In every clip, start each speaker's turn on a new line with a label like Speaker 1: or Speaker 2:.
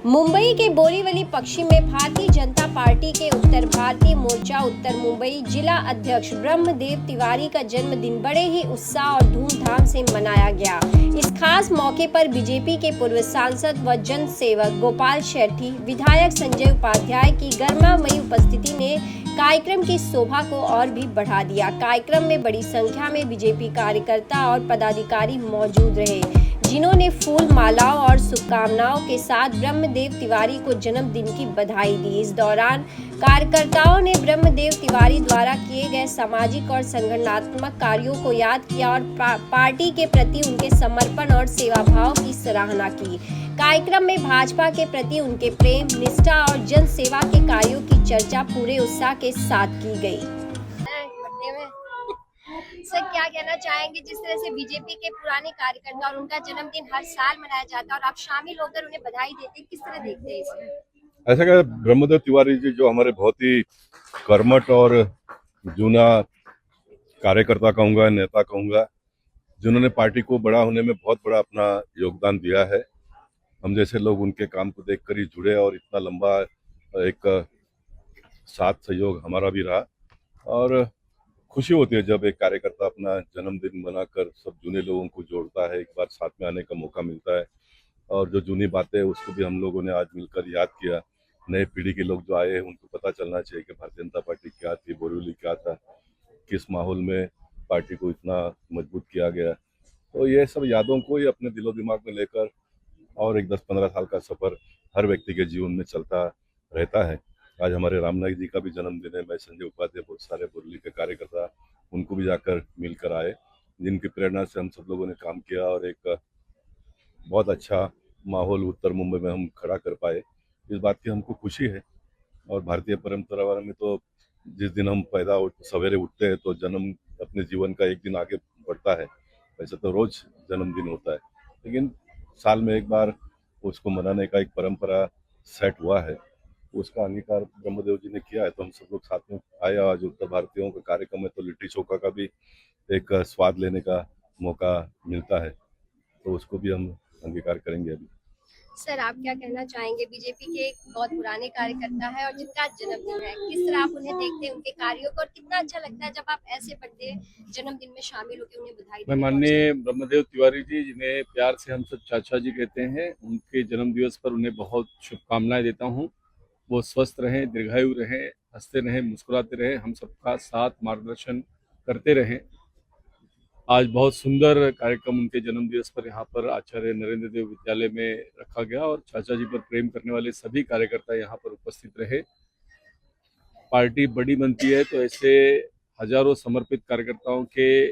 Speaker 1: मुंबई के बोरीवली पश्चिम में भारतीय जनता पार्टी के उत्तर भारतीय मोर्चा उत्तर मुंबई जिला अध्यक्ष ब्रह्मदेव तिवारी का जन्मदिन बड़े ही उत्साह और धूमधाम से मनाया गया। इस खास मौके पर बीजेपी के पूर्व सांसद व जन सेवक गोपाल शेट्टी, विधायक संजय उपाध्याय की गर्मामयी उपस्थिति ने कार्यक्रम की शोभा को और भी बढ़ा दिया। कार्यक्रम में बड़ी संख्या में बीजेपी कार्यकर्ता और पदाधिकारी मौजूद रहे, जिन्होंने फूल मालाओं और शुभकामनाओं के साथ ब्रह्मदेव तिवारी को जन्मदिन की बधाई दी। इस दौरान कार्यकर्ताओं ने ब्रह्मदेव तिवारी द्वारा किए गए सामाजिक और संगठनात्मक कार्यों को याद किया और पार्टी के प्रति उनके समर्पण और सेवा भाव की सराहना की। कार्यक्रम में भाजपा के प्रति उनके प्रेम, निष्ठा और जन सेवा के कार्यों की चर्चा पूरे उत्साह के साथ की गई। सर, क्या कहना चाहेंगे, जिस तरह से बीजेपी के पुराने कार्यकर्ता और उनका जन्मदिन हर साल मनाया जाता है और आप शामिल होकर उन्हें बधाई देते हैं, किस तरह देखते हैं इसे?
Speaker 2: ऐसा क्या, ब्रह्मदेव तिवारी जी जो हमारे बहुत ही कर्मठ और जूना कार्यकर्ता कहूँगा, नेता कहूँगा, जिन्होंने पार्टी को बड़ा होने में बहुत बड़ा अपना योगदान दिया है। हम जैसे लोग उनके काम को देखकर ही जुड़े और इतना लंबा एक साथ सहयोग हमारा भी रहा। और खुशी होती है जब एक कार्यकर्ता अपना जन्मदिन मनाकर सब जूने लोगों को जोड़ता है, एक बार साथ में आने का मौका मिलता है। और जो जूनी बातें हैं उसको भी हम लोगों ने आज मिलकर याद किया। नए पीढ़ी के लोग जो आए हैं उनको पता चलना चाहिए कि भारतीय जनता पार्टी क्या थी, बोरीवली क्या था, किस माहौल में पार्टी को इतना मजबूत किया गया। तो ये सब यादों को ही अपने दिलो दिमाग में लेकर और एक 10-15 साल का सफ़र हर व्यक्ति के जीवन में चलता रहता है। आज हमारे रामनाथ जी का भी जन्मदिन है। मैं संजय उपाध्याय, बहुत सारे बोरीवली के कार्यकर्ता उनको भी जाकर मिलकर आए, जिनकी प्रेरणा से हम सब लोगों ने काम किया और एक बहुत अच्छा माहौल उत्तर मुंबई में हम खड़ा कर पाए। इस बात की हमको खुशी है। और भारतीय परंपरा में तो जिस दिन हम सवेरे उठते हैं तो जन्म अपने जीवन का एक दिन आगे बढ़ता है। वैसे तो रोज जन्मदिन होता है, लेकिन साल में एक बार उसको मनाने का एक परंपरा सेट हुआ है। उसका अंगीकार ब्रह्मदेव जी ने किया है, तो हम सब लोग साथ में आए। आज उत्तर भारतीयों का कार्यक्रम है तो लिट्टी चोखा का भी एक स्वाद लेने का मौका मिलता है, तो उसको भी हम अंगीकार करेंगे अभी।
Speaker 1: सर, आप क्या कहना चाहेंगे, बीजेपी के एक बहुत पुराने कार्यकर्ता है और जिनका जन्मदिन है, किस तरह आप उन्हें देखते हैं, उनके कार्यों को, और कितना अच्छा लगता है जब आप ऐसे बड़े जन्मदिन में शामिल होकर उन्हें बधाई देते हैं?
Speaker 3: मैं माननीय ब्रह्मदेव तिवारी जी, जिन्हें प्यार से हम सब चाचा जी कहते हैं, उनके जन्म दिवस पर उन्हें बहुत शुभकामनाएं देता हूं। वो स्वस्थ रहें, दीर्घायु रहें, हंसते रहें, मुस्कुराते रहें, हम सबका साथ मार्गदर्शन करते रहें। आज बहुत सुंदर कार्यक्रम उनके जन्म दिवस पर यहाँ पर आचार्य नरेंद्र देव विद्यालय में रखा गया और चाचा जी पर प्रेम करने वाले सभी कार्यकर्ता यहाँ पर उपस्थित रहे। पार्टी बड़ी बनती है तो ऐसे हजारों समर्पित कार्यकर्ताओं के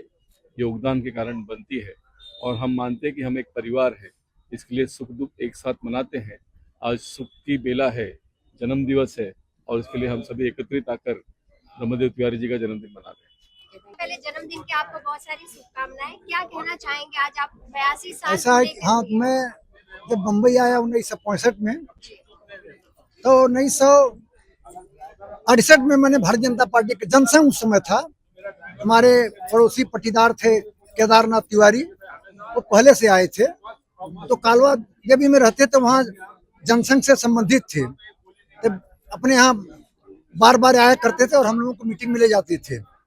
Speaker 3: योगदान के कारण बनती है, और हम मानते हैं कि हम एक परिवार है, इसके लिए सुख दुख एक साथ मनाते हैं। आज सुख की बेला है, जन्म दिवस है, और इसके लिए हम सभी एकत्रित आकर ब्रह्मदेव तिवारी जी का जन्मदिन मना रहे हैं।
Speaker 1: पहले जन्मदिन की आपको बहुत सारी शुभकामनाएं। क्या कहना चाहेंगे, आज आप 82 साल
Speaker 4: ऐसा है कि हाँ, मैं जब मुंबई आया 1965 में, तो 1968 में मैंने भारतीय जनता पार्टी के जनसंघ उस समय था। हमारे पड़ोसी पटीदार थे केदारनाथ तिवारी, वो पहले से आए थे, तो कालवा देवी में रहते तो वहाँ जनसंघ से संबंधित थे, तो अपने यहाँ बार बार आया करते थे और हम लोगों को मीटिंग में ले जाते थे।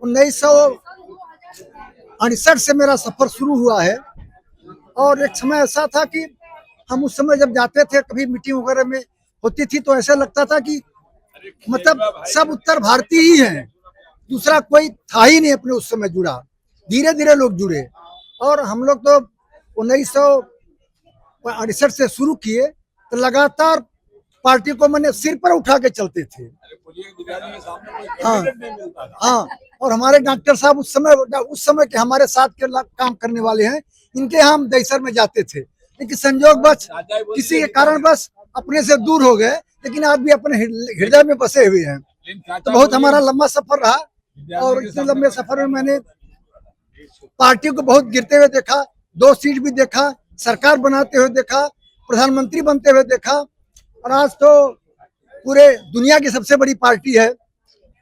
Speaker 4: 1968 से मेरा सफर शुरू हुआ है, और एक समय ऐसा था कि हम उस समय जब जाते थे, कभी मीटिंग वगैरह में होती थी, तो ऐसा लगता था कि मतलब सब उत्तर भारतीय ही हैं, दूसरा कोई था ही नहीं अपने उस समय जुड़ा। धीरे धीरे लोग जुड़े और हम लोग तो 1968 से शुरू किए, तो लगातार पार्टी को मैंने सिर पर उठा के चलते थे। हाँ हाँ, और हमारे डॉक्टर साहब उस समय के हमारे साथ के काम करने वाले हैं, इनके यहाँ हम दैसर में जाते थे, लेकिन संजोग बस किसी के कारण बस अपने से दूर हो गए, लेकिन आज भी अपने हृदय में बसे हुए हैं। तो बहुत हमारा लंबा सफर रहा, और इतने लंबे सफर में मैंने पार्टी को बहुत गिरते हुए देखा, 2 सीट भी देखा, सरकार बनाते हुए देखा, प्रधानमंत्री बनते हुए देखा, और आज तो पूरे दुनिया की सबसे बड़ी पार्टी है,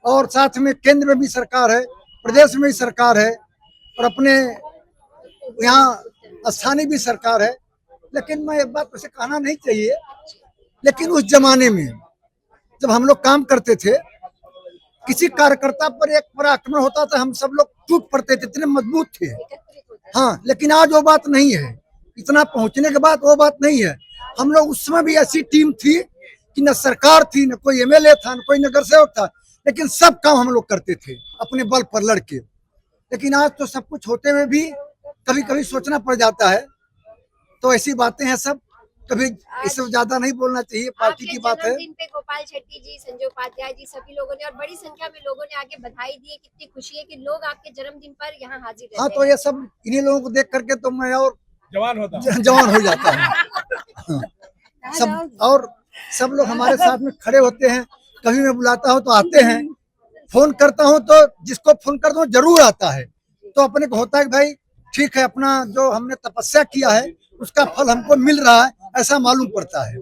Speaker 4: और साथ में केंद्र में भी सरकार है, प्रदेश में भी सरकार है, और अपने यहाँ स्थानीय भी सरकार है। लेकिन मैं एक बात वैसे कहना नहीं चाहिए, लेकिन उस जमाने में जब हम लोग काम करते थे, किसी कार्यकर्ता पर एक पर आक्रमण होता था, हम सब लोग टूट पड़ते थे, इतने मजबूत थे। हाँ, लेकिन आज वो बात नहीं है। इतना पहुंचने के बाद वो बात नहीं है। हम लोग उस समय भी ऐसी टीम थी कि न सरकार थी, न कोई एमएलए था, न कोई नगर सेवक था, लेकिन सब काम हम लोग करते थे अपने बल पर लड़के। लेकिन आज तो सब कुछ होते हुए भी कभी कभी सोचना पड़ जाता है। तो ऐसी बातें हैं सब, कभी इससे ज्यादा नहीं बोलना चाहिए, पार्टी की बात है।
Speaker 1: जन्मदिन पे गोपाल शेट्टी जी, संजय उपाध्याय जी, सभी लोगों ने और बड़ी संख्या में लोगों ने आके बधाई दी है। कितनी खुशी है कि लोग आपके जन्मदिन पर यहाँ हाजिर रहते
Speaker 4: हाँ, तो ये सब इन्हीं लोगों को देख करके तो मैं और जवान हो जाता हूँ। सब लोग हमारे साथ में खड़े होते हैं। कभी मैं बुलाता हूँ तो आते हैं, फोन करता हूँ तो जिसको फोन करता हूँ जरूर आता है। तो अपने को होता है कि भाई ठीक है, अपना जो हमने तपस्या किया है उसका फल हमको मिल रहा है, ऐसा मालूम पड़ता है।